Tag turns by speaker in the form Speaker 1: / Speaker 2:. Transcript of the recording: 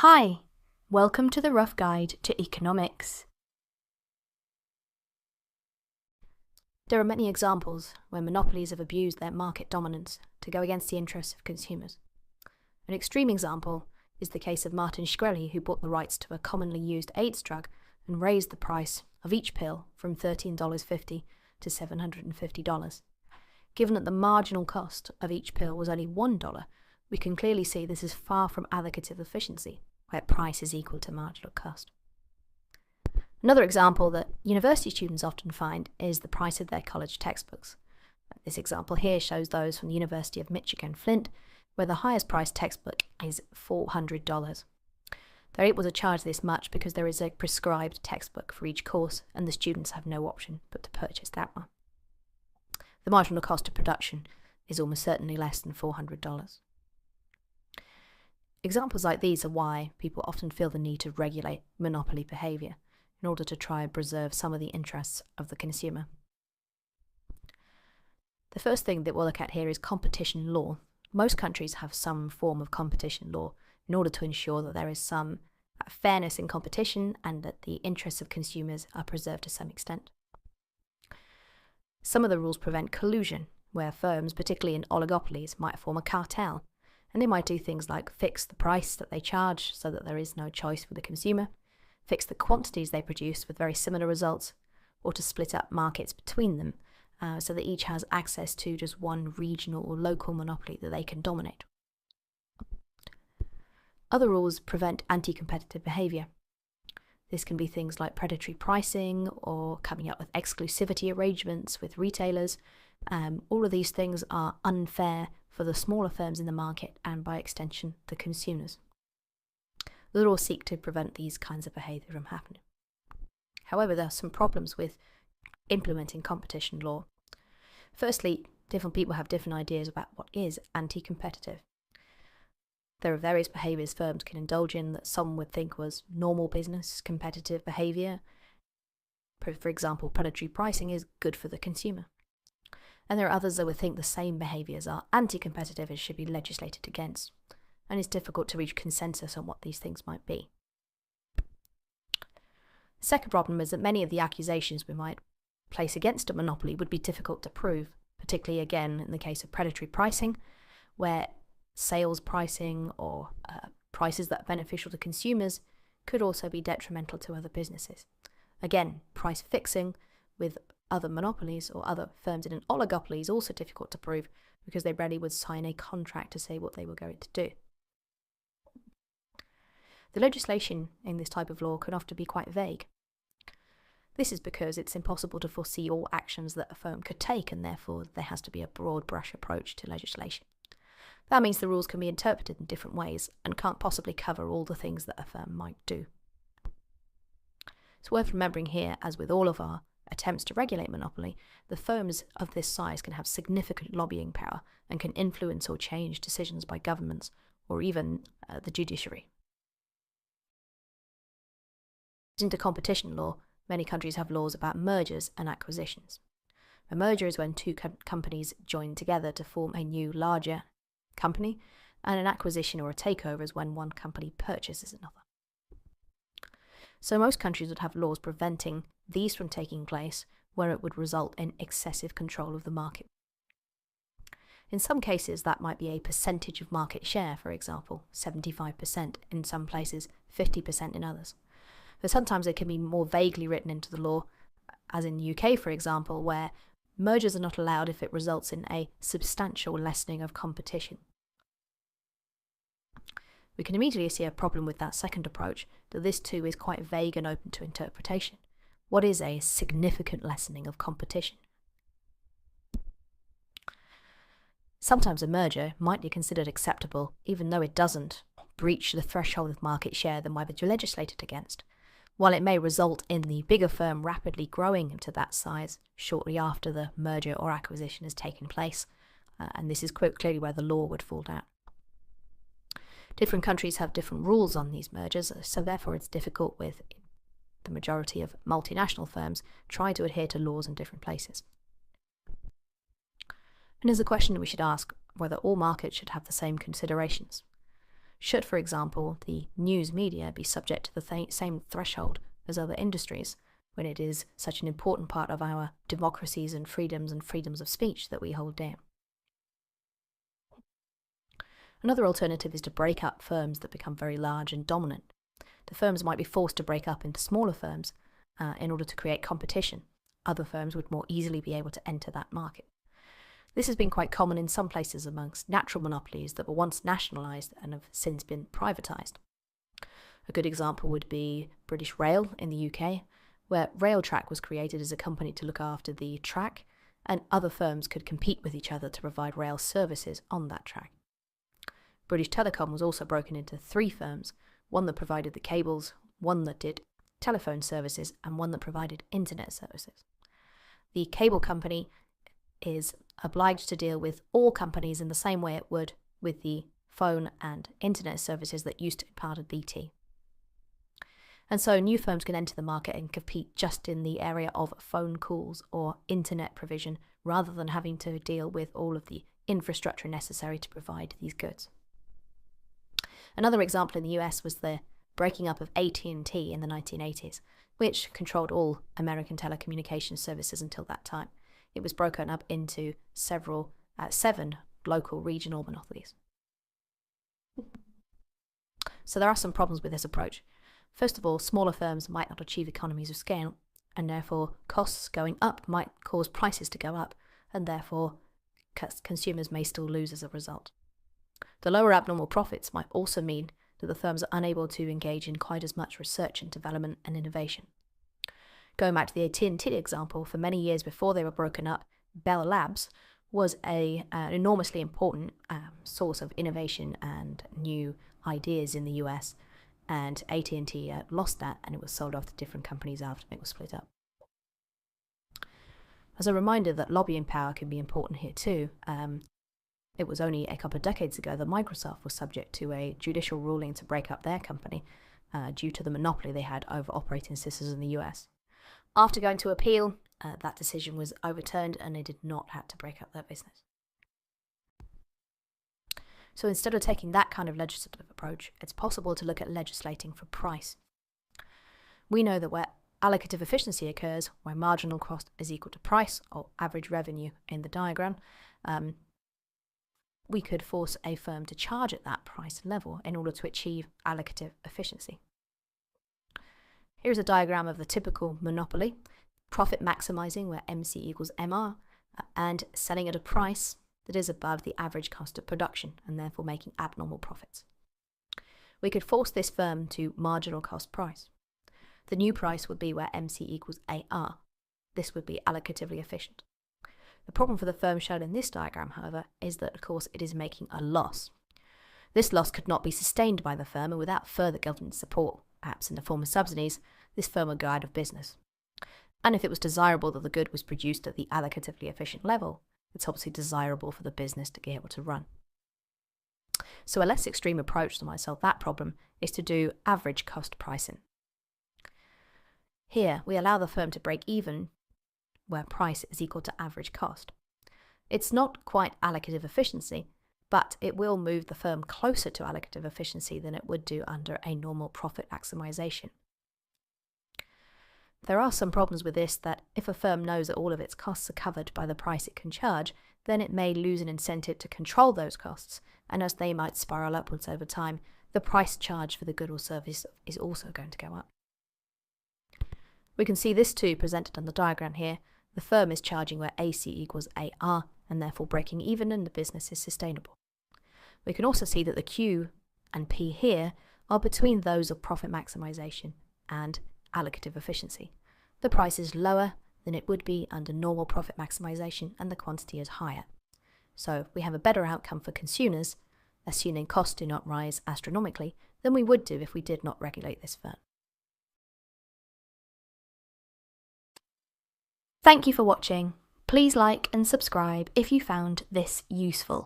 Speaker 1: Hi, welcome to the Rough Guide to Economics. There are many examples where monopolies have abused their market dominance to go against the interests of consumers. An extreme example is the case of Martin Shkreli, who bought the rights to a commonly used AIDS drug and raised the price of each pill from $13.50 to $750. Given that the marginal cost of each pill was only $1, we can clearly see this is far from allocative efficiency, where price is equal to marginal cost. Another example that university students often find is the price of their college textbooks. This example here shows those from the University of Michigan Flint, where the highest priced textbook is $400. They're able to charge this much because there is a prescribed textbook for each course, and the students have no option but to purchase that one. The marginal cost of production is almost certainly less than $400. Examples like these are why people often feel the need to regulate monopoly behaviour in order to try and preserve some of the interests of the consumer. The first thing that we'll look at here is competition law. Most countries have some form of competition law in order to ensure that there is some fairness in competition and that the interests of consumers are preserved to some extent. Some of the rules prevent collusion, where firms, particularly in oligopolies, might form a cartel, and they might do things like fix the price that they charge so that there is no choice for the consumer, fix the quantities they produce with very similar results, or to split up markets between them so that each has access to just one regional or local monopoly that they can dominate. Other rules prevent anti-competitive behaviour. This can be things like predatory pricing or coming up with exclusivity arrangements with retailers. All of these things are unfair for the smaller firms in the market and, by extension, the consumers. The laws seek to prevent these kinds of behaviour from happening. However, there are some problems with implementing competition law. Firstly, different people have different ideas about what is anti-competitive. There are various behaviours firms can indulge in that some would think was normal business competitive behaviour. For example, predatory pricing is good for the consumer. And there are others that would think the same behaviours are anti-competitive and should be legislated against, and it's difficult to reach consensus on what these things might be. The second problem is that many of the accusations we might place against a monopoly would be difficult to prove, particularly again in the case of predatory pricing, where sales pricing or prices that are beneficial to consumers could also be detrimental to other businesses. Again, price fixing with other monopolies or other firms in an oligopoly is also difficult to prove because they rarely would sign a contract to say what they were going to do. The legislation in this type of law can often be quite vague. This is because it's impossible to foresee all actions that a firm could take, and therefore there has to be a broad brush approach to legislation. That means the rules can be interpreted in different ways and can't possibly cover all the things that a firm might do. It's worth remembering here, as with all of our attempts to regulate monopoly, the firms of this size can have significant lobbying power and can influence or change decisions by governments or even the judiciary. Into competition law, many countries have laws about mergers and acquisitions. A merger is when two companies join together to form a new, larger company, and an acquisition or a takeover is when one company purchases another. So most countries would have laws preventing these from taking place where it would result in excessive control of the market. In some cases, that might be a percentage of market share, for example, 75% in some places, 50% in others. But sometimes it can be more vaguely written into the law, as in the UK, for example, where mergers are not allowed if it results in a substantial lessening of competition. We can immediately see a problem with that second approach, that this too is quite vague and open to interpretation. What is a significant lessening of competition? Sometimes a merger might be considered acceptable, even though it doesn't breach the threshold of market share that might be legislated against, while it may result in the bigger firm rapidly growing to that size shortly after the merger or acquisition has taken place, and this is quite clearly where the law would fall down. Different countries have different rules on these mergers, so therefore it's difficult with the majority of multinational firms try to adhere to laws in different places. And there's a question that we should ask whether all markets should have the same considerations. Should, for example, the news media be subject to the same threshold as other industries when it is such an important part of our democracies and freedoms of speech that we hold dear? Another alternative is to break up firms that become very large and dominant. The firms might be forced to break up into smaller firms in order to create competition. Other firms would more easily be able to enter that market. This has been quite common in some places amongst natural monopolies that were once nationalised and have since been privatised. A good example would be British Rail in the UK, where Railtrack was created as a company to look after the track, and other firms could compete with each other to provide rail services on that track. British Telecom was also broken into 3 firms, one that provided the cables, one that did telephone services, and one that provided internet services. The cable company is obliged to deal with all companies in the same way it would with the phone and internet services that used to be part of BT. And so new firms can enter the market and compete just in the area of phone calls or internet provision, rather than having to deal with all of the infrastructure necessary to provide these goods. Another example in the US was the breaking up of AT&T in the 1980s, which controlled all American telecommunications services until that time. It was broken up into 7 local regional monopolies. So there are some problems with this approach. First of all, smaller firms might not achieve economies of scale, and therefore costs going up might cause prices to go up, and therefore consumers may still lose as a result. The lower abnormal profits might also mean that the firms are unable to engage in quite as much research and development and innovation. Going back to the AT&T example, for many years before they were broken up, Bell Labs was an enormously important source of innovation and new ideas in the US, and AT&T lost that, and it was sold off to different companies after it was split up. As a reminder that lobbying power can be important here too, it was only a couple of decades ago that Microsoft was subject to a judicial ruling to break up their company due to the monopoly they had over operating systems in the US. After going to appeal, that decision was overturned and they did not have to break up their business. So instead of taking that kind of legislative approach, it's possible to look at legislating for price. We know that where allocative efficiency occurs, where marginal cost is equal to price, or average revenue in the diagram, we could force a firm to charge at that price level in order to achieve allocative efficiency. Here's a diagram of the typical monopoly, profit maximizing where MC equals MR, and selling at a price that is above the average cost of production and therefore making abnormal profits. We could force this firm to marginal cost price. The new price would be where MC equals AR. This would be allocatively efficient. The problem for the firm shown in this diagram, however, is that, of course, it is making a loss. This loss could not be sustained by the firm, and without further government support, perhaps in the form of subsidies, this firm would go out of business. And if it was desirable that the good was produced at the allocatively efficient level, it's obviously desirable for the business to be able to run. So a less extreme approach to solve that problem is to do average cost pricing. Here, we allow the firm to break even where price is equal to average cost. It's not quite allocative efficiency, but it will move the firm closer to allocative efficiency than it would do under a normal profit maximization. There are some problems with this, that if a firm knows that all of its costs are covered by the price it can charge, then it may lose an incentive to control those costs, and as they might spiral upwards over time, the price charged for the good or service is also going to go up. We can see this too presented on the diagram here. The firm is charging where AC equals AR, and therefore breaking even, and the business is sustainable. We can also see that the Q and P here are between those of profit maximization and allocative efficiency. The price is lower than it would be under normal profit maximization, and the quantity is higher. So we have a better outcome for consumers, assuming costs do not rise astronomically, than we would do if we did not regulate this firm. Thank you for watching. Please like and subscribe if you found this useful.